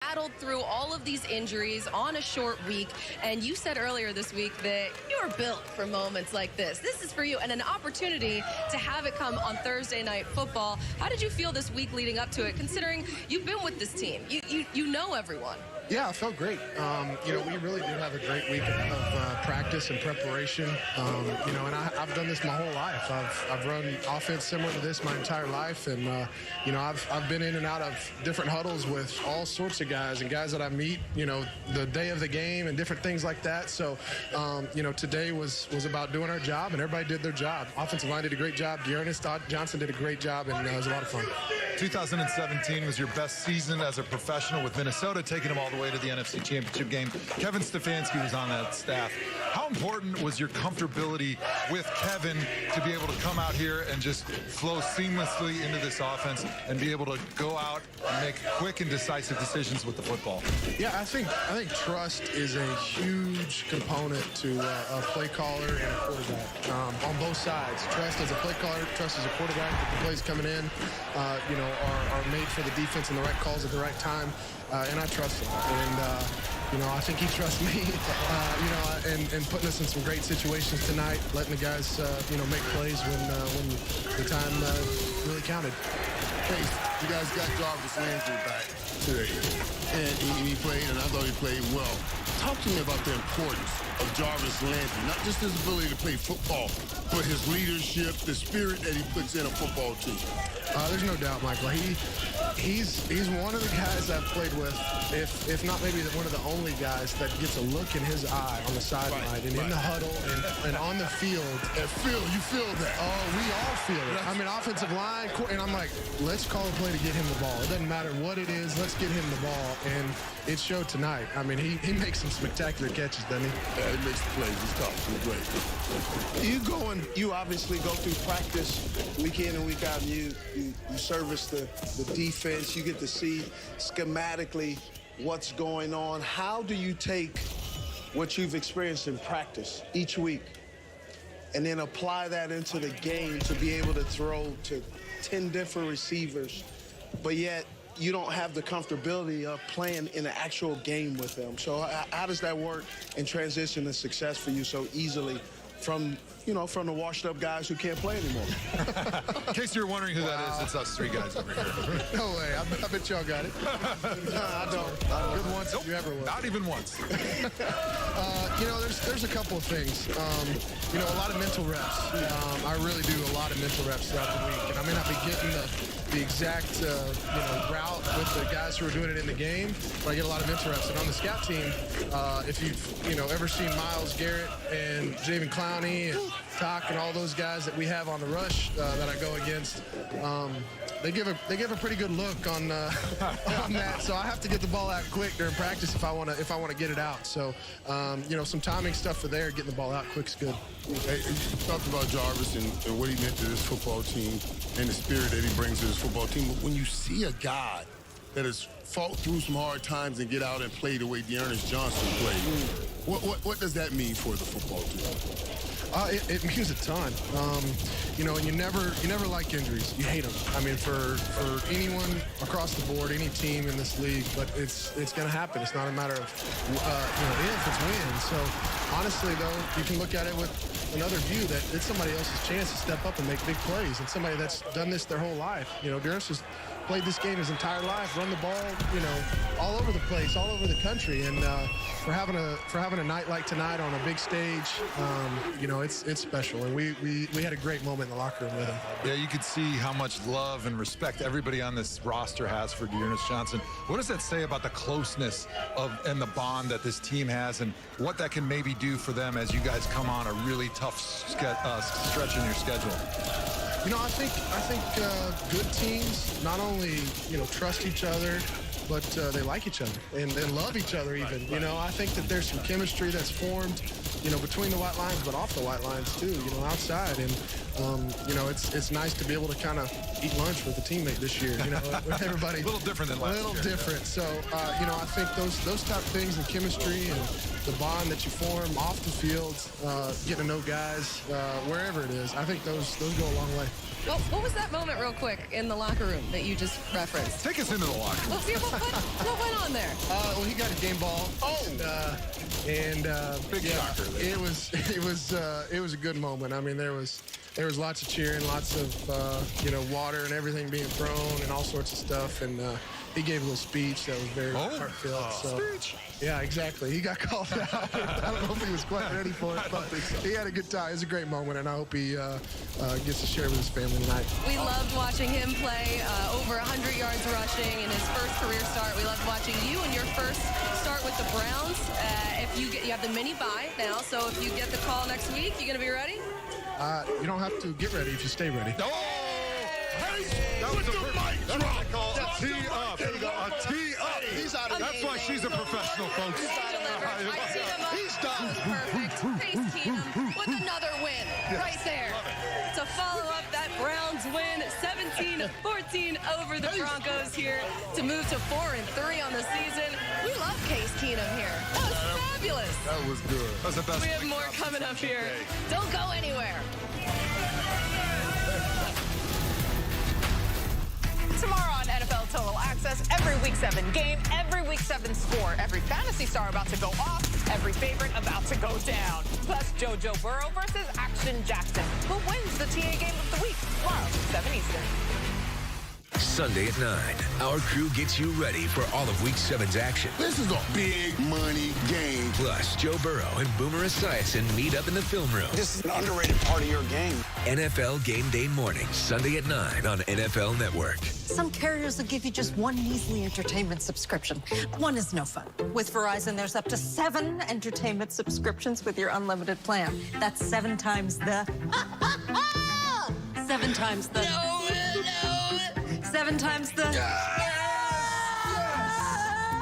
battled through all of these injuries on a short week, and you said earlier this week that you are built for moments like this. This is for you, and an opportunity to have it come on Thursday Night Football. How did you feel this week leading up to it, considering you've been with this team? You know everyone. Yeah, I felt great. We really did have a great week of practice and preparation. And I've done this my whole life. I've run offense similar to this my entire life, and I've been in and out of different huddles with all sorts of guys and guys that I meet, the day of the game and different things like that. So, today was about doing our job, and everybody did their job. Offensive line did a great job. Dearness Johnson did a great job, and it was a lot of fun. 2017 was your best season as a professional, with Minnesota taking them all the way to the NFC Championship game. Kevin Stefanski was on that staff. How important was your comfortability with Kevin to be able to come out here and just flow seamlessly into this offense and be able to go out and make quick and decisive decisions with the football? Yeah, I think trust is a huge component to a play caller and a quarterback on both sides. Trust as a play caller, trust as a quarterback that the plays coming in, are made for the defense and the right calls at the right time, and I trust him. And I think he trusts me, and putting us in some great situations tonight, letting the guys, make plays when the time really counted. Hey, you guys got Jarvis Landry back today, and he played, and I thought he played well. Talk to me about the importance of Jarvis Landry, not just his ability to play football, but his leadership, the spirit that he puts in a football team. There's no doubt, Michael. He's one of the guys I've played with, if not maybe one of the only guys that gets a look in his eye on the sideline and in the huddle and on the field. You feel that? Oh, we all feel it. I mean, offensive line, and I'm like, let's call a play to get him the ball. It doesn't matter what it is, let's get him the ball. And it showed tonight. I mean, he makes some spectacular catches, doesn't he? Yeah, he makes the plays. He's tough. He's great. You obviously go through practice week in and week out, and you service the defense. You get to see schematically what's going on. How do you take what you've experienced in practice each week and then apply that into the game to be able to throw to 10 different receivers, but yet you don't have the comfortability of playing in an actual game with them? So how does that work and transition to success for you so easily from the washed-up guys who can't play anymore? In case you're wondering who that is, it's us three guys over here. No way. I bet y'all got it. No, I don't. Good once if you ever will. Not even once. There's a couple of things. A lot of mental reps. I really do a lot of mental reps throughout the week. And I may not be getting the exact route with the guys who are doing it in the game, but I get a lot of mental reps. And on the scout team, if you've ever seen Myles Garrett and Javen Clowney and Talk and all those guys that we have on the rush that I go against, they give a pretty good look on that. So I have to get the ball out quick during practice if I want to get it out. So some timing stuff for there, getting the ball out quick is good. Hey, you talked about Jarvis and what he meant to this football team and the spirit that he brings to this football team. But when you see a guy that has fought through some hard times and get out and play the way Dearness Johnson played, what does that mean for the football team? It means a ton. And you never like injuries. You hate them. I mean, for anyone across the board, any team in this league, but it's going to happen. It's not a matter of if, it's when. So honestly, though, you can look at it with another view that it's somebody else's chance to step up and make big plays, and somebody that's done this their whole life. Dearness has played this game his entire life, run the ball, all over the place, all over the country, and for having a night like tonight on a big stage, it's special, and we had a great moment in the locker room with him. Yeah, you could see how much love and respect everybody on this roster has for Dearness Johnson. What does that say about the closeness and the bond that this team has, and what that can maybe do for them as you guys come on a really tough stretch in your schedule? I think good teams not only trust each other, but they like each other and love each other even. I think that there's some chemistry that's formed, between the white lines, but off the white lines too, outside. And, it's nice to be able to kind of eat lunch with a teammate this year, with everybody. A little different than last year. A little different. So, I think those type of things, and chemistry and the bond that you form off the field, getting to know guys, wherever it is, I think those go a long way. Well, what was that moment real quick in the locker room that you just referenced? Take us into the locker room. Well, see, what went on there? Well, he got a game ball. Big shocker there. It was a good moment. I mean, there was lots of cheering, lots of water and everything being thrown and all sorts of stuff. And he gave a little speech that was very heartfelt. Speech. Yeah, exactly. He got called out. I don't know if he was quite ready for it, but he had a good time. It was a great moment, and I hope he gets to share with his family tonight. We loved watching him play over 100 yards rushing in his first career start. We loved watching you in your first start with the Browns. You have the mini bye now, so if you get the call next week, you gonna be ready? You don't have to get ready if you stay ready. Oh! That was a mic drop. Tee up. There you go. A tee up. He's out of That's why she's a professional, folks. He's done. Perfect. Case Keenum with another win right there to follow up that Browns win, 17-14 over the Broncos here to move to 4-3 on the season. We love Case Keenum here. That was fabulous. That was good. That was the best. We have more coming up here. Don't go anywhere. Tomorrow on NFL Total Access, every Week 7 game, every Week 7 score, every fantasy star about to go off, every favorite about to go down. Plus, JoJo Burrow versus Action Jackson. Who wins the TA game of the week? Tomorrow, 7 Eastern. Sunday at 9, our crew gets you ready for all of Week 7's action. This is a big money game. Plus, Joe Burrow and Boomer Esiason meet up in the film room. This is an underrated part of your game. NFL Game Day morning, Sunday at 9 on NFL Network. Some carriers will give you just one measly entertainment subscription. One is no fun. With Verizon, there's up to 7 entertainment subscriptions with your unlimited plan. That's 7 times the... 7 times the... No! 7 times the...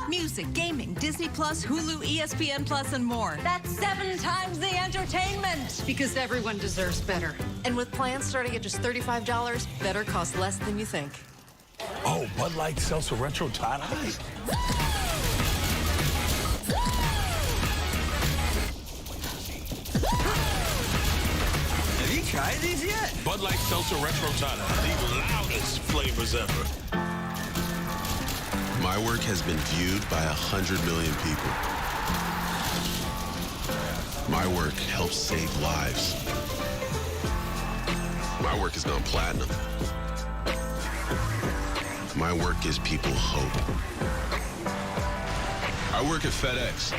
Music, gaming, Disney Plus, Hulu, ESPN Plus, and more. That's 7 times the entertainment. Because everyone deserves better. And with plans starting at just $35, better costs less than you think. Oh, Bud Light Seltzer Retro Tie-Dye? Have you tried these yet? Bud Light Seltzer Retro Tie-Dye, the loudest flavors ever. My work has been viewed by 100 million people. My work helps save lives. My work has gone platinum. My work gives people hope. I work at FedEx.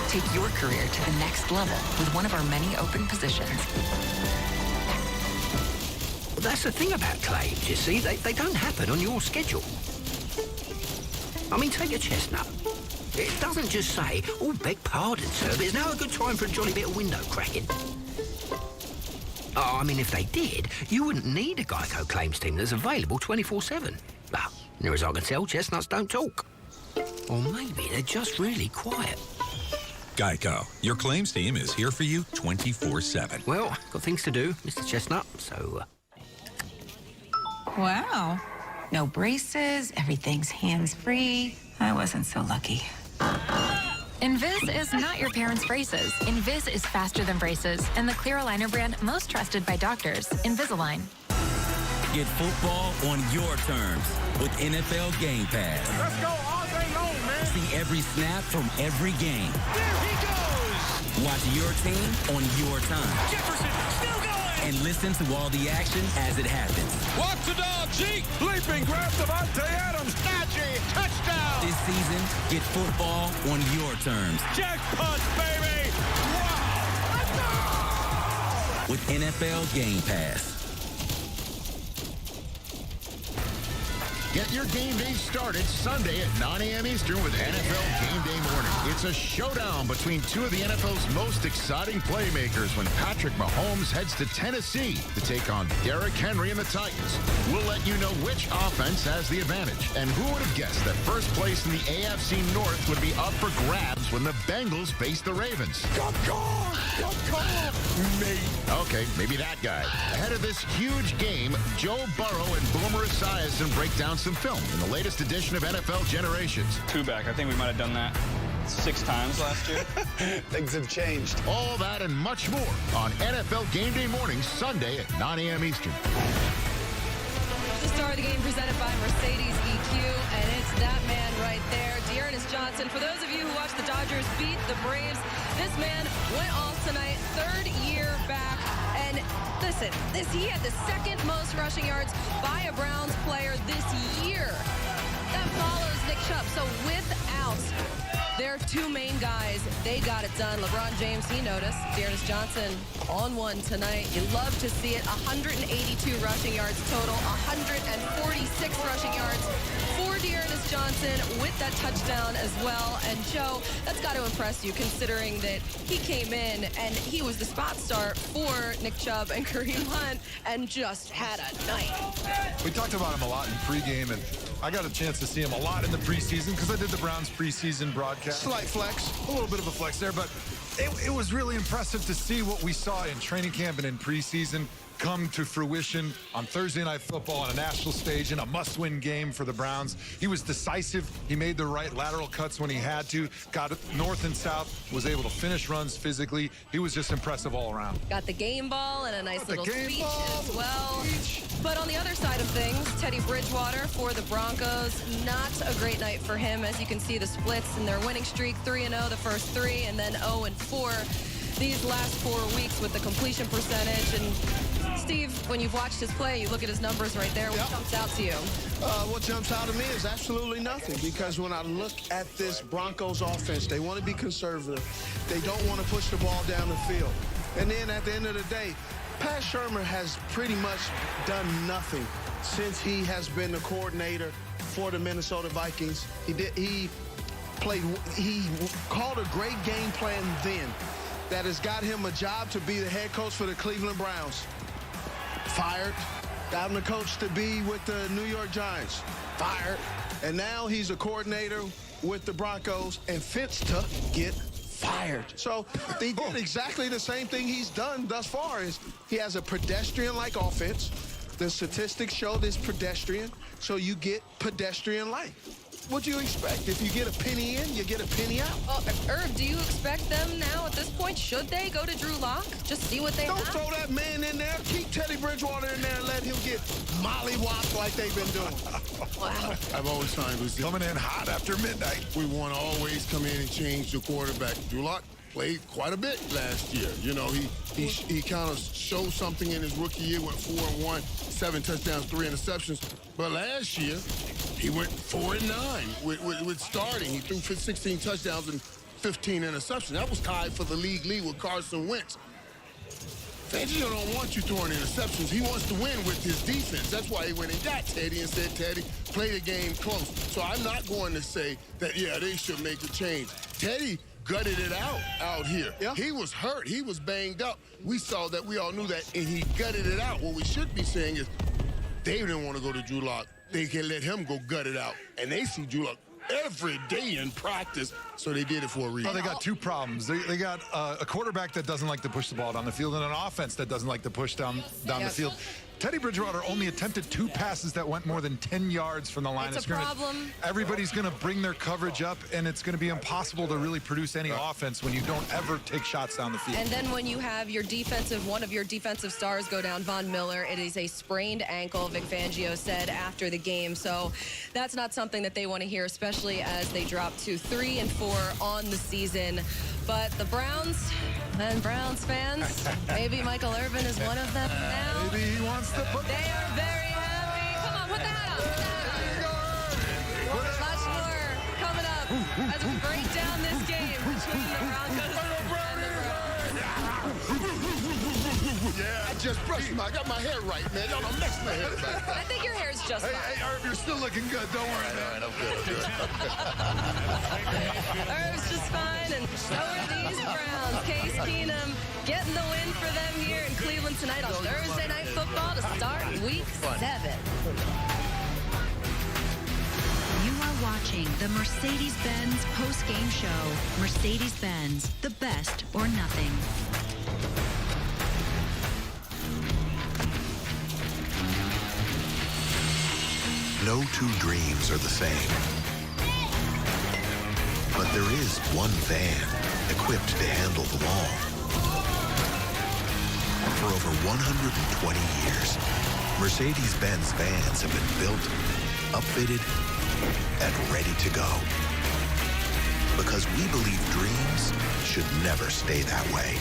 Take your career to the next level with one of our many open positions. That's the thing about claims, you see. They don't happen on your schedule. I mean, take a chestnut. It doesn't just say, oh, beg pardon, sir, but it's now a good time for a jolly bit of window cracking. Oh, I mean, if they did, you wouldn't need a Geico claims team that's available 24/7. But near as I can tell, chestnuts don't talk. Or maybe they're just really quiet. Geico, your claims team is here for you 24/7. Well, got things to do, Mr. Chestnut, so... Wow. No braces, everything's hands-free. I wasn't so lucky. Invis is not your parents' braces. Invis is faster than braces and the clear aligner brand most trusted by doctors, Invisalign. Get football on your terms with NFL Game Pass. Let's go all day long, man. See every snap from every game. There he goes. Watch your team on your time. Jefferson still going. And listen to all the action as it happens. Watch the dog, Zeke. Leaping, grabs Devontae Adams. Najee, touchdown. This season, get football on your terms. Jackpot, baby. Wow. Let's go. With NFL Game Pass. Get your game day started Sunday at 9 a.m. Eastern with NFL Game Day Morning. It's a showdown between two of the NFL's most exciting playmakers when Patrick Mahomes heads to Tennessee to take on Derrick Henry and the Titans. We'll let you know which offense has the advantage. And who would have guessed that first place in the AFC North would be up for grabs when the Bengals face the Ravens? Okay, maybe that guy. Ahead of this huge game, Joe Burrow and Boomer Esiason break down some film in the latest edition of NFL Generations. Two back. I think we might have done that. 6 times last year. Things have changed. All that and much more on NFL Game Day mornings, Sunday at 9 a.m. Eastern. The star of the game presented by Mercedes EQ, and it's that man right there, Dearness Johnson. For those of you who watched the Dodgers beat the Braves, this man went off tonight, 3rd year back. And listen, he had the 2nd most rushing yards by a Browns player this year. That follows Nick Chubb. So without their 2 main guys, they got it done. LeBron James, he noticed. Dearness Johnson on one tonight. You love to see it. 182 rushing yards total, 146 rushing yards for Dearness Johnson with that touchdown as well. And Joe, that's got to impress you considering that he came in and he was the spot start for Nick Chubb and Kareem Hunt and just had a night. We talked about him a lot in pregame, and I got a chance to see him a lot in the preseason because I did the Browns preseason broadcast. Slight flex. A little bit of a flex there, but it was really impressive to see what we saw in training camp and in preseason come to fruition on Thursday Night Football on a national stage in a must-win game for the Browns. He was decisive. He made the right lateral cuts when he had to, got north and south, was able to finish runs physically. He was just impressive all around. Got the game ball and a nice little speech as well. But on the other side of things, Teddy Bridgewater for the Broncos, not a great night for him. As you can see, the splits in their winning streak, 3-0 the first 3, and then 0-4 these last 4 weeks with the completion percentage. And Steve, when you've watched his play, you look at his numbers right there. What jumps out to you? What jumps out to me is absolutely nothing, because when I look at this Broncos offense, they want to be conservative. They don't want to push the ball down the field. And then at the end of the day, Pat Shurmur has pretty much done nothing since he has been the coordinator for the Minnesota Vikings. He called a great game plan then that has got him a job to be the head coach for the Cleveland Browns. Fired. Got him the coach to be with the New York Giants. Fired. And now he's a coordinator with the Broncos and fits to get fired. So they did exactly the same thing he's done thus far. Is he has a pedestrian-like offense. The statistics show this pedestrian, so you get pedestrian-like. What do you expect? If you get a penny in, you get a penny out. Herb, do you expect them now at this point? Should they go to Drew Lock? Just see what they have? Don't throw that man in there. Keep Teddy Bridgewater in there and let him get mollywopped like they've been doing. Wow. I've always found it was coming in hot after midnight. We want to always come in and change the quarterback. Drew Lock played quite a bit last year. You know, he kind of showed something in his rookie year, went 4-1, 7 touchdowns, 3 interceptions. But last year, he went 4-9 with starting. He threw 16 touchdowns and 15 interceptions. That was tied for the league lead with Carson Wentz. Fangio don't want you throwing interceptions. He wants to win with his defense. That's why he went and got Teddy and said, Teddy, play the game close. So I'm not going to say that, yeah, they should make a change. Teddy gutted it out here. Yeah. He was hurt. He was banged up. We saw that. We all knew that, and he gutted it out. What we should be saying is they didn't want to go to Drew Lock. They can let him go gut it out. And they see Drew Lock every day in practice, so they did it for a reason. Well, they got 2 problems. They got a quarterback that doesn't like to push the ball down the field and an offense that doesn't like to push down the field. Teddy Bridgewater only attempted 2 passes that went more than 10 yards from the line of scrimmage. It's a problem. Everybody's going to bring their coverage up, and it's going to be impossible to really produce any offense when you don't ever take shots down the field. And then when you have one of your defensive stars go down, Von Miller, it is a sprained ankle, Vic Fangio said after the game. So that's not something that they want to hear, especially as they drop to 3-4 on the season. But the Browns and Browns fans, maybe Michael Irvin is one of them now. Maybe he wants to put... They are very happy. Come on, put the hat on. Much more coming up as we break down this game between the Broncos and the Browns. Yeah, I just brushed I got my hair right, man. Y'all don't mess my hair back. I think your hair's just fine. Hey, Herb, you're still looking good. Don't worry, man. I'm good. Herb's just fine, and so are these Browns. Case Keenum getting the win for them here in Cleveland tonight on Thursday Night Football to start Week 7. You are watching the Mercedes-Benz post-game show. Mercedes-Benz, the best or nothing. No 2 dreams are the same. But there is one van equipped to handle them all. For over 120 years, Mercedes-Benz vans have been built, upfitted, and ready to go. Because we believe dreams should never stay that way.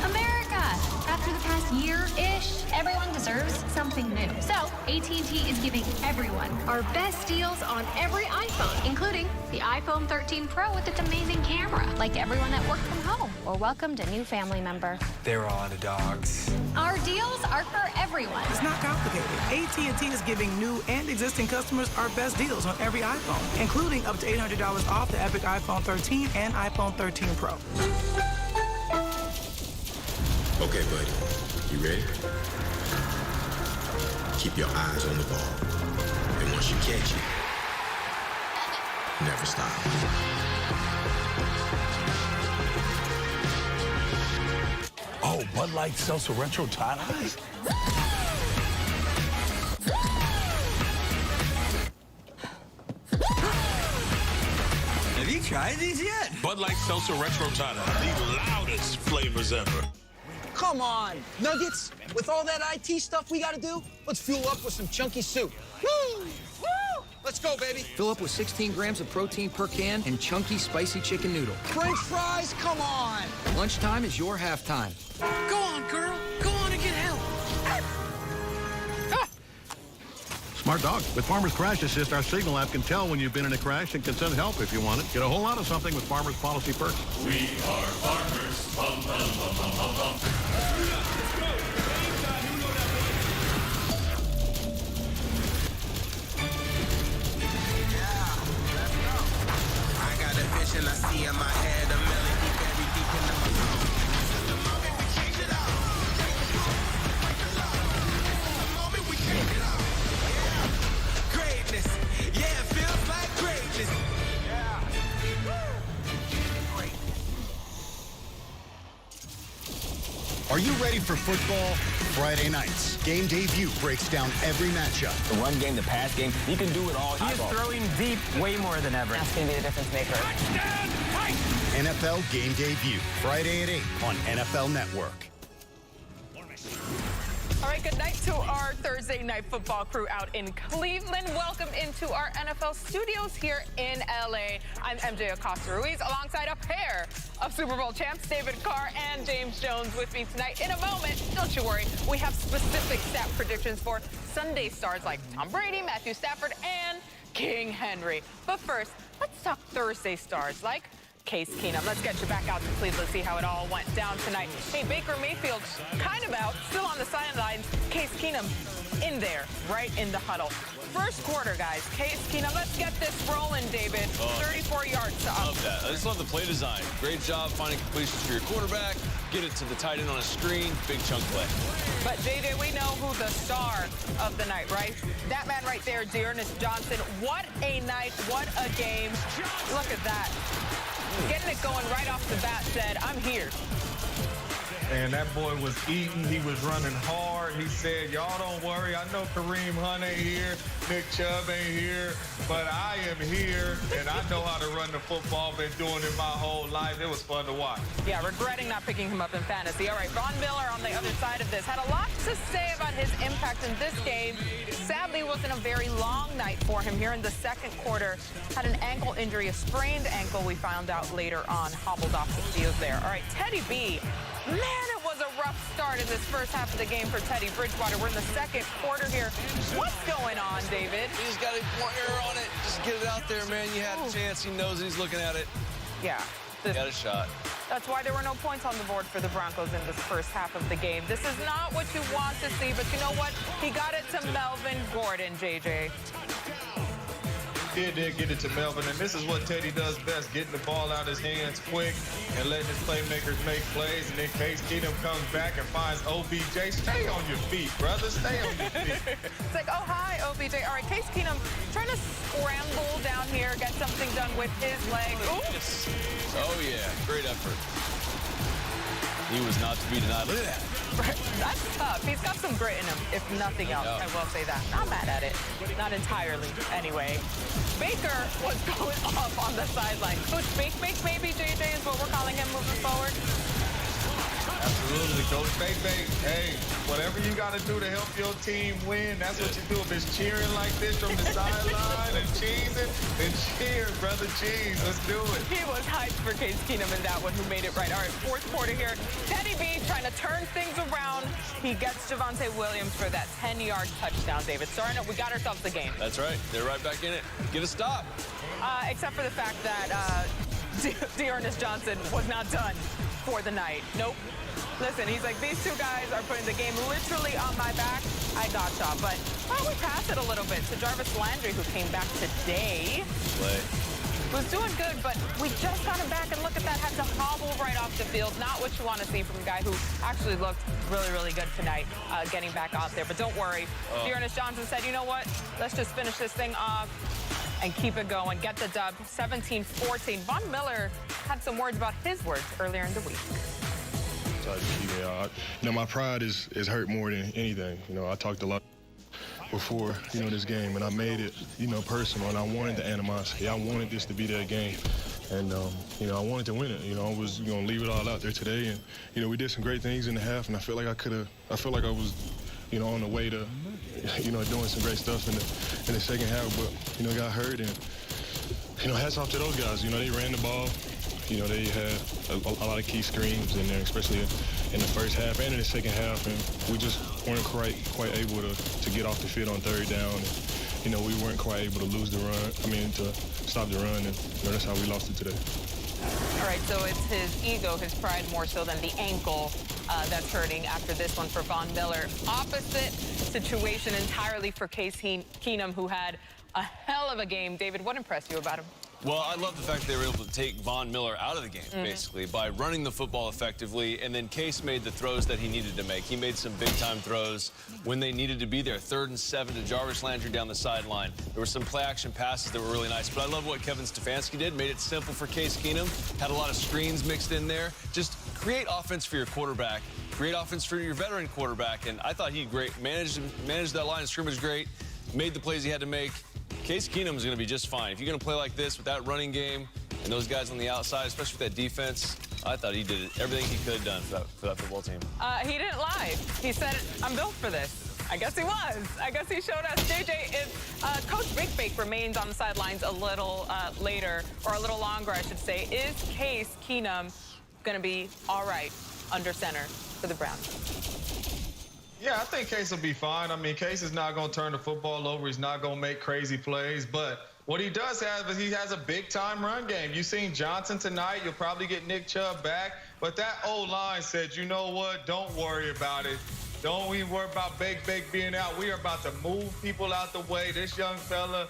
America! After the past year-ish, everyone deserves something new. So, AT&T is giving everyone our best deals on every iPhone, including the iPhone 13 Pro with its amazing camera. Like everyone that worked from home or welcomed a new family member. There are the dogs. Our deals are for everyone. It's not complicated. AT&T is giving new and existing customers our best deals on every iPhone, including up to $800 off the Epic iPhone 13 and iPhone 13 Pro. Okay, buddy. You ready? Keep your eyes on the ball. And once you catch it, never stop. Oh, Bud Light Seltzer Retro Tie-Dyes? Have you tried these yet? Bud Light Seltzer Retro Tie-Dyes. The loudest flavors ever. Come on, Nuggets. With all that IT stuff we gotta do, let's fuel up with some chunky soup. Woo! Woo! Let's go, baby. Fill up with 16 grams of protein per can and chunky spicy chicken noodle. French fries, come on. Lunchtime is your halftime. Go on, girl. Go on and get help. Smart dog. With Farmer's Crash Assist, our Signal app can tell when you've been in a crash and can send help if you want it. Get a whole lot of something with Farmer's Policy Perks. We are farmers. Bum, bum, bum, bum, bum, bum. I got a vision, I see in my head a melody buried deep in the soul. This is the moment we change it out. The moment we change it out. Greatness. Yeah, it feels like greatness. Are you ready for football? Friday nights. Game Day View breaks down every matchup. The run game, the pass game, he can do it all. He is throwing deep way more than ever. That's going to be the difference maker. NFL Game Day View, Friday at 8 on NFL Network. All right, good night to our Thursday night football crew out in Cleveland. Welcome into our NFL studios here in LA. I'm MJ Acosta-Ruiz alongside a pair of Super Bowl champs, David Carr and James Jones, with me tonight. In a moment, don't you worry, we have specific stat predictions for Sunday stars like Tom Brady, Matthew Stafford, and King Henry. But first, let's talk Thursday stars like Case Keenum. Let's get you back out to Cleveland, see how it all went down tonight. Hey, Baker Mayfield kind of out, still on the sidelines. Case Keenum in there, right in the huddle. First quarter, guys. Case Keenum, let's get this rolling, David. 34 yards to up. Love that. I just love the play design. Great job finding completions for your quarterback. Get it to the tight end on a screen. Big chunk play. But, JJ, we know who the star of the night, right? That man right there, Dearness Johnson. What a night. What a game. Look at that. Getting it going right off the bat, said, I'm here. And that boy was eating. He was running hard. He said, y'all don't worry. I know Kareem Hunt ain't here. Nick Chubb ain't here. But I am here, and I know how to run the football. Been doing it my whole life. It was fun to watch. Yeah, regretting not picking him up in fantasy. All right, Von Miller on the other side of this had a lot to say about his impact in this game. Sadly, wasn't a very long night for him here in the second quarter. Had an ankle injury, a sprained ankle, we found out later on. Hobbled off the field there. All right, Teddy B. Man, it was a rough start in this first half of the game for Teddy Bridgewater. We're in the second quarter here. What's going on, David? He just got one error on it. Just get it out there, man. You had a chance. He knows it. He's looking at it. Yeah. Got a shot. That's why there were no points on the board for the Broncos in this first half of the game. This is not what you want to see, but you know what? He got it to Melvin Gordon, JJ. He did get it to Melvin, and this is what Teddy does best, getting the ball out of his hands quick and letting his playmakers make plays. And then Case Keenum comes back and finds OBJ. Stay on your feet, brother. Stay on your feet. It's like, oh, hi, OBJ. All right, Case Keenum trying to scramble down here, get something done with his leg. Ooh. Oh, yeah. Great effort. He was not to be denied. Look at that. That's tough. He's got some grit in him, if nothing else. I will say that. Not mad at it. Not entirely, anyway. Baker was going off on the sideline. Coach Bake maybe, JJ, is what we're calling him moving forward. Absolutely, Coach Bake. Hey, whatever you got to do to help your team win, that's what you do. If it's cheering like this from the sideline and cheesing, then cheer, brother, cheese. Let's do it. He was hyped for Case Keenum in that one, who made it right. All right, fourth quarter here. Teddy B trying to turn things around. He gets Javonte Williams for that 10-yard touchdown, David. Sorry, no, we got ourselves the game. That's right. They're right back in it. Get a stop. Except for the fact that Dearness Johnson was not done for the night. Nope. Listen, he's like, these two guys are putting the game literally on my back. I gotcha. But why don't we pass it a little bit to Jarvis Landry, who came back today. Was doing good, but we just got him back, and look at that, had to hobble right off the field. Not what you want to see from a guy who actually looked really, really good tonight, getting back out there. But don't worry. Dearness Johnson said, you know what? Let's just finish this thing off and keep it going. Get the dub, 17-14. Von Miller had some words about his words earlier in the week. My pride is hurt more than anything. I talked a lot before, this game, and I made it, personal, and I wanted the animosity. I wanted this to be that game, and, I wanted to win it. I was going to leave it all out there today, and, we did some great things in the half, and I feel like I was, on the way to, doing some great stuff in the second half, but, got hurt, and, hats off to those guys. They ran the ball. They had a lot of key screens in there, especially in the first half and in the second half, and we just weren't quite able to get off the field on third down. And, we weren't quite able to to stop the run, and that's how we lost it today. All right, so it's his ego, his pride more so than the ankle that's hurting after this one for Von Miller. Opposite situation entirely for Case Keenum, who had a hell of a game. David, what impressed you about him? Well, I love the fact they were able to take Von Miller out of the game, basically, by running the football effectively, and then Case made the throws that he needed to make. He made some big-time throws when they needed to be there. 3rd and 7 to Jarvis Landry down the sideline. There were some play-action passes that were really nice, but I love what Kevin Stefanski did. Made it simple for Case Keenum. Had a lot of screens mixed in there. Just create offense for your quarterback. Create offense for your veteran quarterback, and I thought he managed that line of scrimmage great, made the plays he had to make. Case Keenum is going to be just fine. If you're going to play like this with that running game and those guys on the outside, especially with that defense, I thought he did everything he could have done for that football team. He didn't lie. He said, I'm built for this. I guess he was. I guess he showed us. JJ, if Coach Bake remains on the sidelines a little later, or a little longer, I should say, is Case Keenum going to be all right under center for the Browns? Yeah, I think Case will be fine. I mean, Case is not going to turn the football over. He's not going to make crazy plays. But what he does have is he has a big-time run game. You've seen Johnson tonight. You'll probably get Nick Chubb back. But that O-line said, you know what, don't worry about it. Don't even worry about Bake being out. We are about to move people out the way. This young fella,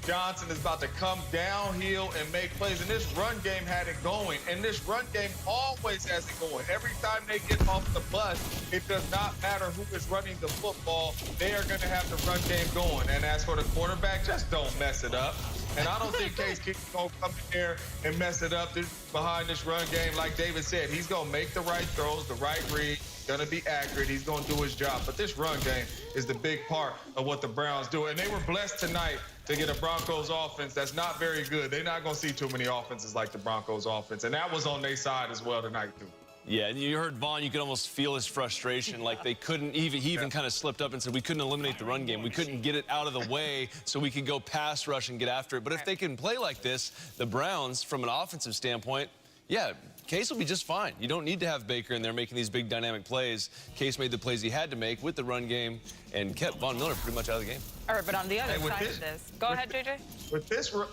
Johnson, is about to come downhill and make plays. And this run game had it going. And this run game always has it going. Every time they get off the bus, it does not matter who is running the football. They are going to have the run game going. And as for the quarterback, just don't mess it up. And I don't think Case Keenum going to come in there and mess it up behind this run game. Like David said, he's going to make the right throws, the right read. Going to be accurate. He's going to do his job. But this run game is the big part of what the Browns do. And they were blessed tonight to get a Broncos offense that's not very good. They're not going to see too many offenses like the Broncos offense. And that was on their side as well tonight, too. Yeah, and you heard Vaughn, you could almost feel his frustration. Like they couldn't he even kind of slipped up and said, we couldn't eliminate the run game. We couldn't get it out of the way so we could go pass rush and get after it. But if they can play like this, the Browns, from an offensive standpoint, yeah, Case will be just fine. You don't need to have Baker in there making these big dynamic plays. Case made the plays he had to make with the run game and kept Von Miller pretty much out of the game. All right, but on the other side of this, go ahead, JJ.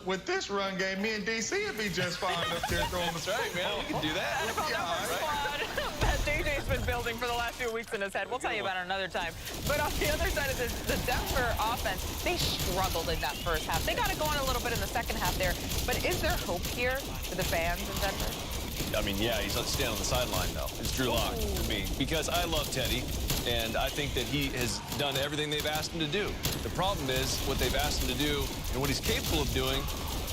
With this run game, me and DC would be just fine up there throwing the That's right, man. We can do that. NFL number squad that JJ's been building for the last few weeks in his head. We'll tell you about it another time. But on the other side of this, the Denver offense, they struggled in that first half. They got it going a little bit in the second half there. But is there hope here for the fans in Denver? I mean, yeah, he's standing on the sideline, though. It's Drew Lock to me. Because I love Teddy, and I think that he has done everything they've asked him to do. The problem is what they've asked him to do and what he's capable of doing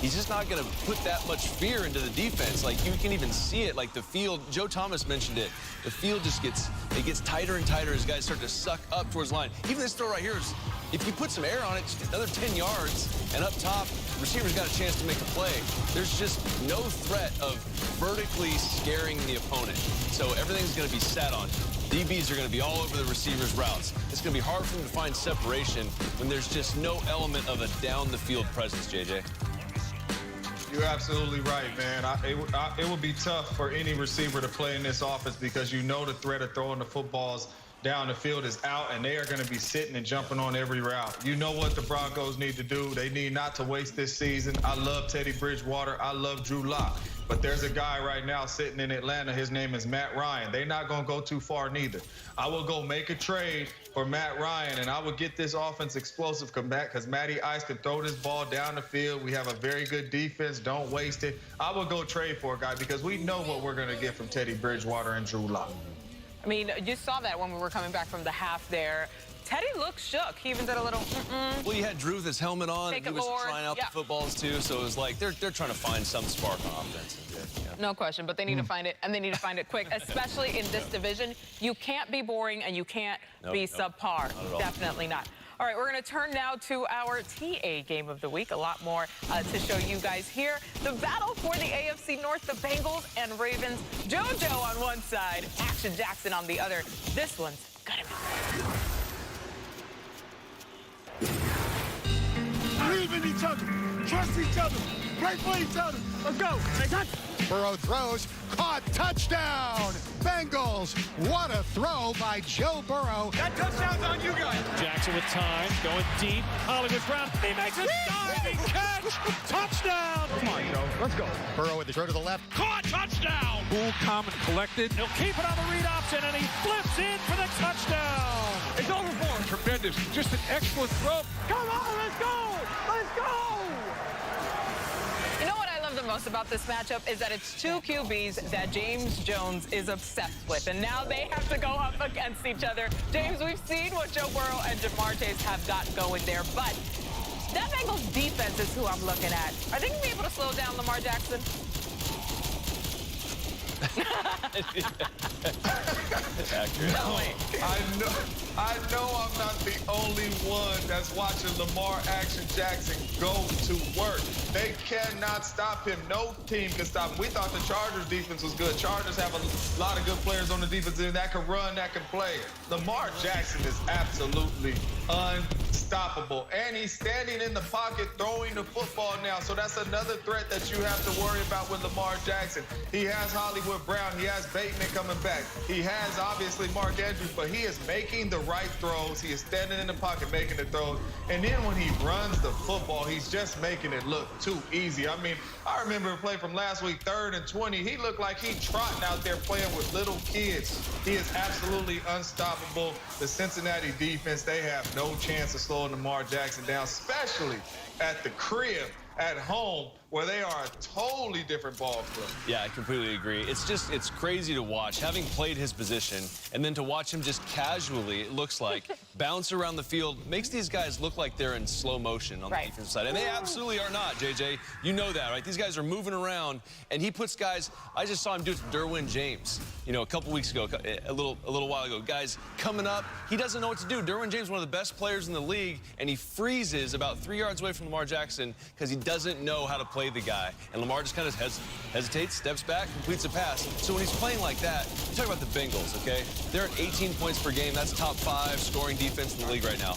he's just not going to put that much fear into the defense. Like, you can even see it. Like, the field, Joe Thomas mentioned it, the field just gets tighter and tighter as guys start to suck up towards the line. Even this throw right here is, if you put some air on it, just another 10 yards, and up top, the receiver's got a chance to make a play. There's just no threat of vertically scaring the opponent. So everything's going to be set on. DBs are going to be all over the receiver's routes. It's going to be hard for them to find separation when there's just no element of a down-the-field presence, JJ. You're absolutely right, man. It would be tough for any receiver to play in this offense because you know the threat of throwing the footballs down the field is out, and they are going to be sitting and jumping on every route. You know what the Broncos need to do. They need not to waste this season. I love Teddy Bridgewater. I love Drew Lock. But there's a guy right now sitting in Atlanta. His name is Matt Ryan. They're not going to go too far neither. I will go make a trade for Matt Ryan, and I will get this offense explosive come back because Matty Ice can throw this ball down the field. We have a very good defense. Don't waste it. I will go trade for a guy because we know what we're going to get from Teddy Bridgewater and Drew Lock. I mean, you saw that when we were coming back from the half there. Teddy looked shook. He even did a little, Well, you had Drew with his helmet on. And he was trying out the footballs, too. So it was like they're trying to find some spark on offense. Yeah. No question, but they need to find it, and they need to find it quick, especially in this division. You can't be boring, and you can't be subpar. Definitely not. All right, we're going to turn now to our TA game of the week. A lot more to show you guys here. The battle for the AFC North, the Bengals and Ravens. JoJo on one side, Action Jackson on the other. This one's gonna be. Believe in each other. Trust each other. Play for each other. Let's go. Take touch. Burrow throws, caught, touchdown! Bengals, what a throw by Joe Burrow. That touchdown's on you guys. Jackson with time, going deep. Hollywood Brown, he makes a diving catch! Touchdown! Come on, Joe, let's go. Burrow with the throw to the left. Caught, touchdown! Cool, calm, and collected. He'll keep it on the read option, and he flips in for the touchdown! It's over for him. Tremendous, just an excellent throw. Come on, let's go! Let's go! You know what I love the most about this matchup is that it's two QBs that James Jones is obsessed with, and now they have to go up against each other. James, we've seen what Joe Burrow and Jamar Chase have got going there, but that Bengals defense is who I'm looking at. Are they going to be able to slow down Lamar Jackson? Accurate. No way. I know I'm not the only one that's watching Lamar Action Jackson go to work. They cannot stop him. No team can stop him. We thought the Chargers defense was good. Chargers have a lot of good players on the defense that can run, that can play. Lamar Jackson is absolutely unstoppable. And he's standing in the pocket throwing the football now. So that's another threat that you have to worry about with Lamar Jackson. He has Hollywood Brown. He has Bateman coming back. He has, obviously, Mark Andrews, but he is making the right throws. He is standing in the pocket making the throws. And then when he runs the football, he's just making it look too easy. I mean, I remember a play from last week, 3rd and 20. He looked like he trotting out there playing with little kids. He is absolutely unstoppable. The Cincinnati defense, they have no chance of slowing Lamar Jackson down, especially at the crib, at home, where they are a totally different ball club. Yeah, I completely agree. It's crazy to watch, having played his position, and then to watch him just casually, it looks like, bounce around the field, makes these guys look like they're in slow motion on the defensive side. And they absolutely are not, JJ. You know that, right? These guys are moving around, and he puts guys, I just saw him do it to Derwin James, you know, a couple weeks ago, a little while ago. Guys coming up, he doesn't know what to do. Derwin James, one of the best players in the league, and he freezes about 3 yards away from Lamar Jackson because he doesn't know how to play the guy. And Lamar just kind of hesitates, steps back, completes a pass. So when he's playing like that, you talk about the Bengals, okay? They're at 18 points per game. That's top 5 scoring defense in the league right now.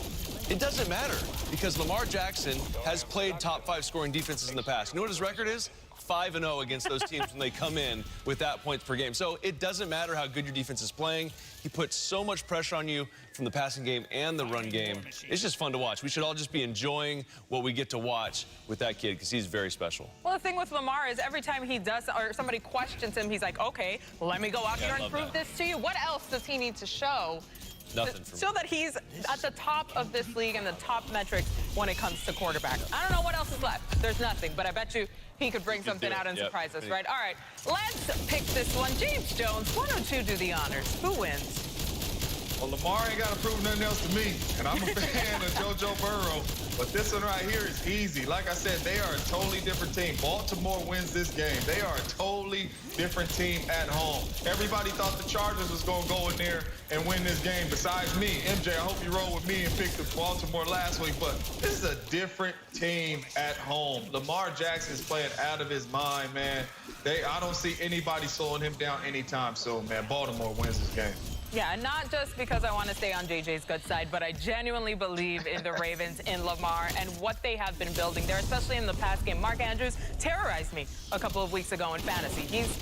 It doesn't matter because Lamar Jackson has played top 5 scoring defenses in the past. You know what his record is? 5-0 against those teams when they come in with that points per game. So it doesn't matter how good your defense is playing. He puts so much pressure on you from the passing game and the run game. It's just fun to watch. We should all just be enjoying what we get to watch with that kid because he's very special. Well, the thing with Lamar is every time he does or somebody questions him, he's like, okay, let me go out here and prove this to you. What else does he need to show? Nothing for me. So that he's at the top of this league and the top metrics when it comes to quarterback. I don't know what else is left. There's nothing, but I bet you he could bring something out and surprise us, right? All right, let's pick this one. James Jones, 102, do the honors. Who wins? Well, Lamar ain't got to prove nothing else to me, and I'm a fan of JoJo Burrow. But this one right here is easy. Like I said, they are a totally different team. Baltimore wins this game. They are a totally different team at home. Everybody thought the Chargers was going to go in there and win this game besides me. MJ, I hope you rolled with me and picked the Baltimore last week, but this is a different team at home. Lamar Jackson is playing out of his mind, man. I don't see anybody slowing him down anytime soon, man. Baltimore wins this game. Yeah, not just because I want to stay on JJ's good side, but I genuinely believe in the Ravens, in Lamar, and what they have been building there, especially in the past game. Mark Andrews terrorized me a couple of weeks ago in fantasy. He's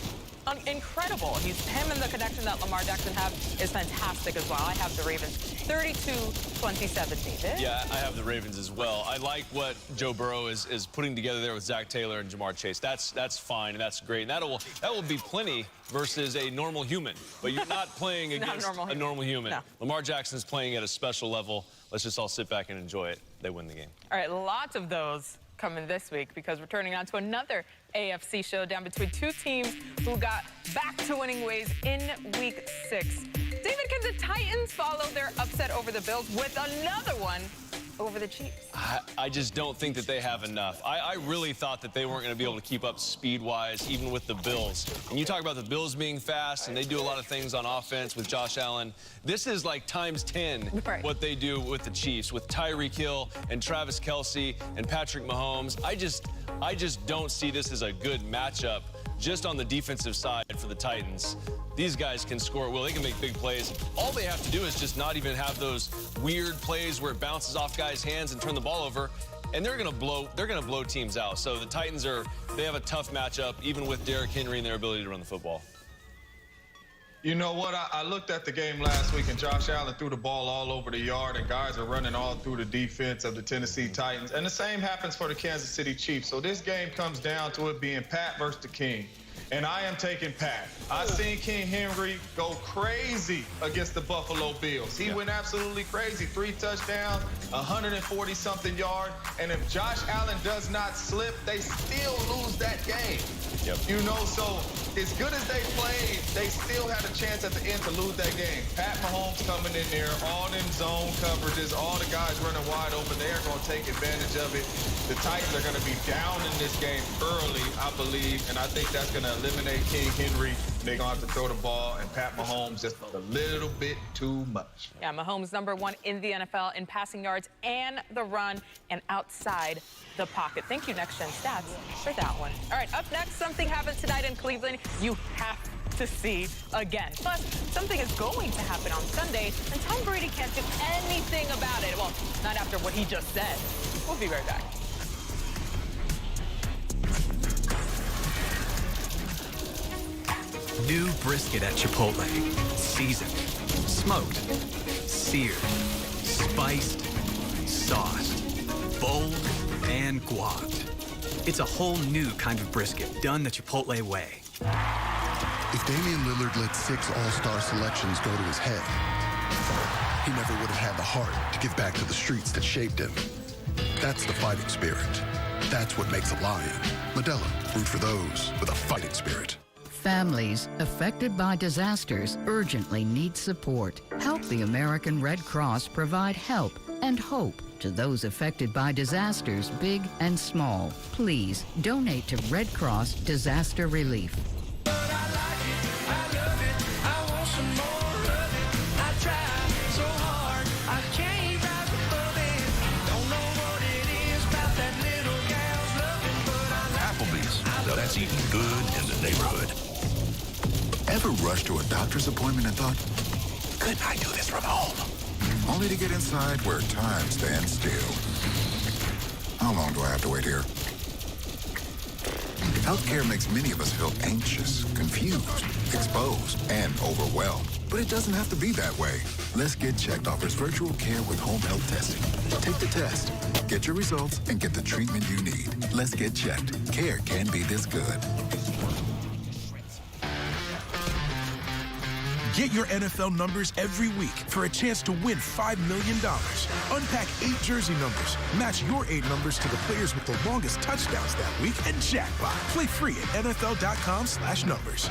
incredible. Him and the connection that Lamar Jackson have is fantastic as well. I have the Ravens 32-27, David. Yeah, I have the Ravens as well. I like what Joe Burrow is putting together there with Zach Taylor and Jamar Chase. That's fine and that's great. And that will be plenty versus a normal human. But you're not playing against a normal human. No. Lamar Jackson's playing at a special level. Let's just all sit back and enjoy it. They win the game. All right, lots of those coming this week because we're turning on to another AFC showdown between two teams who got back to winning ways in Week 6. David, can the Titans follow their upset over the Bills with another one over the Chiefs? I just don't think that they have enough. I really thought that they weren't going to be able to keep up speed-wise, even with the Bills. And you talk about the Bills being fast, and they do a lot of things on offense with Josh Allen. This is like times 10 what they do with the Chiefs, with Tyreek Hill and Travis Kelce and Patrick Mahomes. I just don't see this as a good matchup just on the defensive side for the Titans. These guys can score well. They can make big plays. All they have to do is just not even have those weird plays where it bounces off guys' hands and turn the ball over, and they're gonna blow teams out. So the Titans they have a tough matchup, even with Derrick Henry and their ability to run the football. You know what? I looked at the game last week, and Josh Allen threw the ball all over the yard, and guys are running all through the defense of the Tennessee Titans. And the same happens for the Kansas City Chiefs. So this game comes down to it being Pat versus the King. And I am taking Pat. I've seen King Henry go crazy against the Buffalo Bills. He went absolutely crazy. 3 touchdowns, 140-something yards. And if Josh Allen does not slip, they still lose that game. You know, so as good as they played, they still had a chance at the end to lose that game. Pat Mahomes coming in there, all them zone coverages, all the guys running wide open. They are going to take advantage of it. The Titans are going to be down in this game early, I believe, and I think that's going to eliminate King Henry. They're going to have to throw the ball, and Pat Mahomes just a little bit too much. Yeah, Mahomes #1 in the NFL in passing yards and the run and outside the pocket. Thank you, Next Gen Stats, for that one. All right, up next, something happens tonight in Cleveland you have to see again. Plus, something is going to happen on Sunday, and Tom Brady can't do anything about it. Well, not after what he just said. We'll be right back. New brisket at Chipotle. Seasoned, smoked, seared, spiced, sauced, bold, and guapped. It's a whole new kind of brisket done the Chipotle way. If Damian Lillard let 6 all-star selections go to his head, he never would have had the heart to give back to the streets that shaped him. That's the fighting spirit. That's what makes a Lion. Modelo, root for those with a fighting spirit. Families affected by disasters urgently need support. Help the American Red Cross provide help and hope to those affected by disasters, big and small. Please donate to Red Cross Disaster Relief. Applebee's. Now that's eating good in the neighborhood. Ever rushed to a doctor's appointment and thought, couldn't I do this from home? Only to get inside where time stands still. How long do I have to wait here? Healthcare makes many of us feel anxious, confused, exposed, and overwhelmed. But it doesn't have to be that way. Let's Get Checked offers virtual care with home health testing. Take the test, get your results, and get the treatment you need. Let's Get Checked. Care can be this good. Get your NFL numbers every week for a chance to win $5 million. Unpack 8 jersey numbers. Match your 8 numbers to the players with the longest touchdowns that week and jackpot. Play free at NFL.com/numbers.